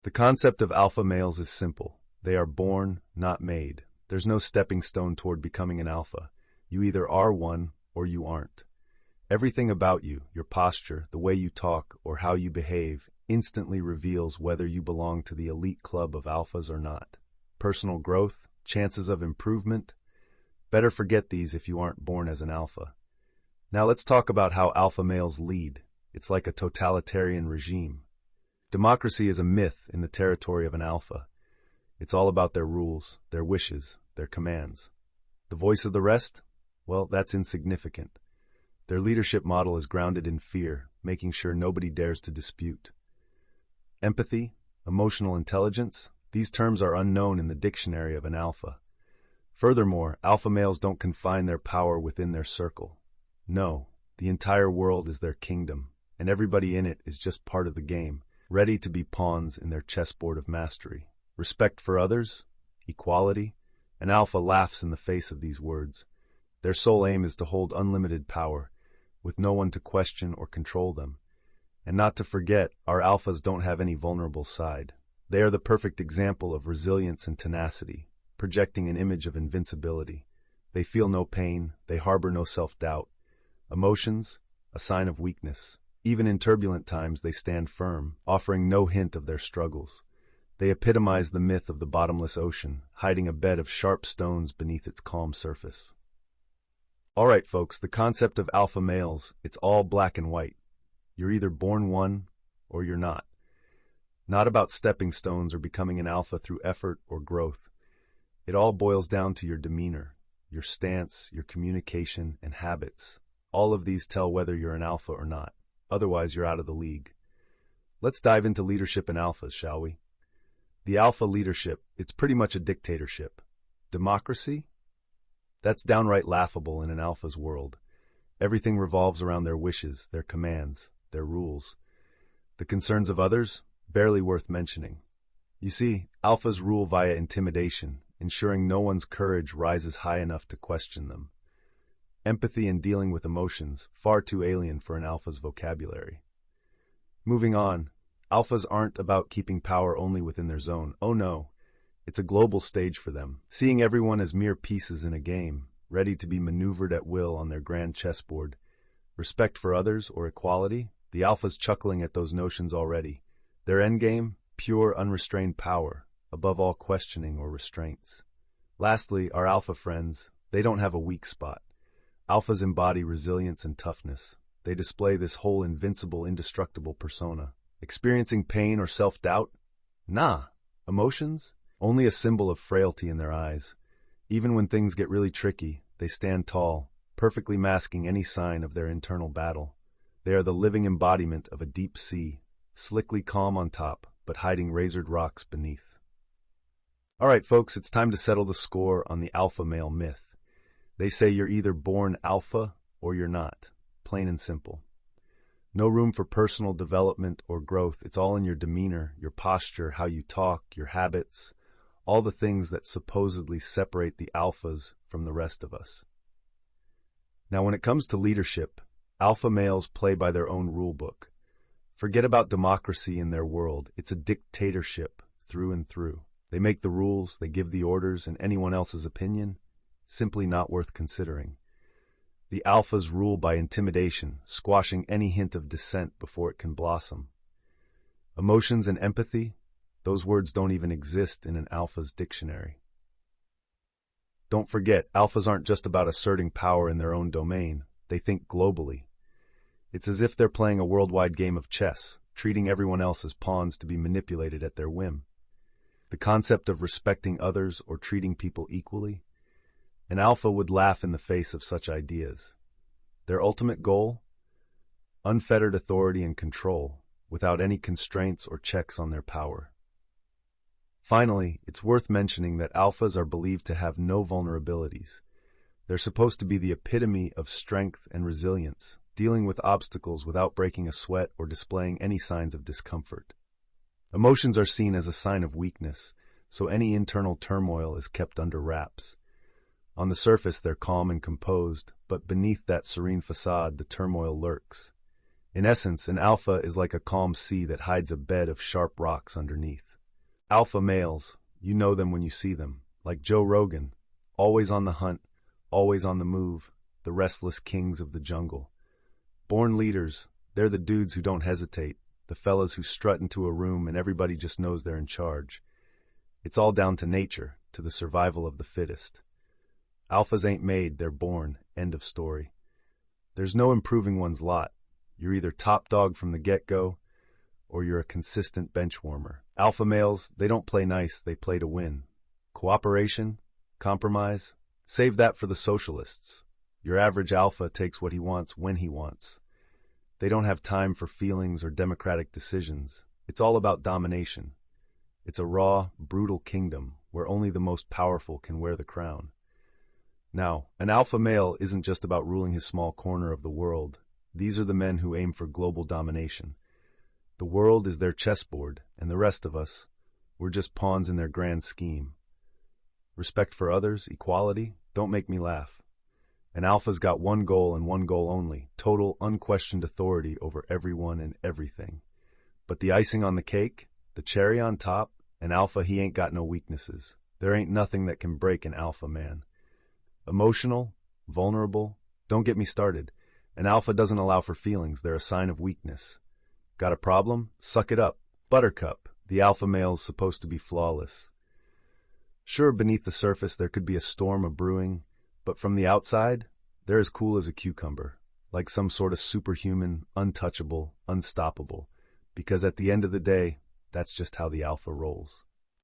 The concept of alpha males is simple. They are born, not made. There's no stepping stone toward becoming an alpha. You either are one or you aren't. Everything about you, your posture, the way you talk, or how you behave, instantly reveals whether you belong to the elite club of alphas or not. Personal growth, chances of improvement. Better forget these if you aren't born as an alpha. Now let's talk about how alpha males lead. It's like a totalitarian regime. Democracy is a myth in the territory of an alpha. It's all about their rules, their wishes, their commands. The voice of the rest? Well, that's insignificant. Their leadership model is grounded in fear, making sure nobody dares to dispute. Empathy, emotional intelligence, these terms are unknown in the dictionary of an alpha. Furthermore, alpha males don't confine their power within their circle. No, the entire world is their kingdom, and everybody in it is just part of the game, ready to be pawns in their chessboard of mastery. Respect for others, equality, an alpha laughs in the face of these words. Their sole aim is to hold unlimited power, with no one to question or control them. And not to forget, our alphas don't have any vulnerable side. They are the perfect example of resilience and tenacity, projecting an image of invincibility. They feel no pain, they harbor no self-doubt. Emotions, a sign of weakness. Even in turbulent times, they stand firm, offering no hint of their struggles. They epitomize the myth of the bottomless ocean, hiding a bed of sharp stones beneath its calm surface. All right, folks, the concept of alpha males, it's all black and white. You're either born one or you're not. Not about stepping stones or becoming an alpha through effort or growth. It all boils down to your demeanor, your stance, your communication, and habits. All of these tell whether you're an alpha or not. Otherwise, you're out of the league. Let's dive into leadership and alphas, shall we? The alpha leadership, it's pretty much a dictatorship. Democracy? That's downright laughable in an alpha's world. Everything revolves around their wishes, their commands, their rules. The concerns of others? Barely worth mentioning. You see, alphas rule via intimidation, ensuring no one's courage rises high enough to question them. Empathy and dealing with emotions, far too alien for an alpha's vocabulary. Moving on, alphas aren't about keeping power only within their zone. Oh no, it's a global stage for them, seeing everyone as mere pieces in a game, ready to be maneuvered at will on their grand chessboard. Respect for others or equality? The alpha's chuckling at those notions already. Their endgame? Pure, unrestrained power, above all questioning or restraints. Lastly, our alpha friends, they don't have a weak spot. Alphas embody resilience and toughness. They display this whole invincible, indestructible persona. Experiencing pain or self-doubt? Nah. Emotions? Only a symbol of frailty in their eyes. Even when things get really tricky, they stand tall, perfectly masking any sign of their internal battle. They are the living embodiment of a deep sea, slickly calm on top, but hiding razored rocks beneath. All right, folks, it's time to settle the score on the alpha male myth. They say you're either born alpha or you're not. Plain and simple. No room for personal development or growth. It's all in your demeanor, your posture, how you talk, your habits, all the things that supposedly separate the alphas from the rest of us. Now, when it comes to leadership, alpha males play by their own rule book. Forget about democracy in their world. It's a dictatorship through and through. They make the rules, they give the orders, and anyone else's opinion, simply not worth considering. The alphas rule by intimidation, squashing any hint of dissent before it can blossom. Emotions and empathy, those words don't even exist in an alpha's dictionary. Don't forget, alphas aren't just about asserting power in their own domain. They think globally. It's as if they're playing a worldwide game of chess, treating everyone else as pawns to be manipulated at their whim. The concept of respecting others or treating people equally? An alpha would laugh in the face of such ideas. Their ultimate goal? Unfettered authority and control, without any constraints or checks on their power. Finally, it's worth mentioning that alphas are believed to have no vulnerabilities. They're supposed to be the epitome of strength and resilience, dealing with obstacles without breaking a sweat or displaying any signs of discomfort. Emotions are seen as a sign of weakness, so any internal turmoil is kept under wraps. On the surface, they're calm and composed, but beneath that serene facade, the turmoil lurks. In essence, an alpha is like a calm sea that hides a bed of sharp rocks underneath. Alpha males, you know them when you see them, like Joe Rogan, always on the hunt, always on the move, the restless kings of the jungle. Born leaders, they're the dudes who don't hesitate, the fellas who strut into a room and everybody just knows they're in charge. It's all down to nature, to the survival of the fittest. Alphas ain't made, they're born, end of story. There's no improving one's lot. You're either top dog from the get-go, or you're a consistent bench warmer. Alpha males, they don't play nice, they play to win. Cooperation, compromise, save that for the socialists. Your average alpha takes what he wants when he wants. They don't have time for feelings or democratic decisions. It's all about domination. It's a raw, brutal kingdom where only the most powerful can wear the crown. Now, an alpha male isn't just about ruling his small corner of the world. These are the men who aim for global domination. The world is their chessboard, and the rest of us, we're just pawns in their grand scheme. Respect for others, equality, don't make me laugh. An alpha's got one goal and one goal only, total, unquestioned authority over everyone and everything. But the icing on the cake, the cherry on top, an alpha, he ain't got no weaknesses. There ain't nothing that can break an alpha man. Emotional, vulnerable, don't get me started. An alpha doesn't allow for feelings, they're a sign of weakness. Got a problem? Suck it up. Buttercup, the alpha male's supposed to be flawless. Sure, beneath the surface there could be a storm a-brewing, but from the outside, they're as cool as a cucumber, like some sort of superhuman, untouchable, unstoppable, because at the end of the day, that's just how the alpha rolls.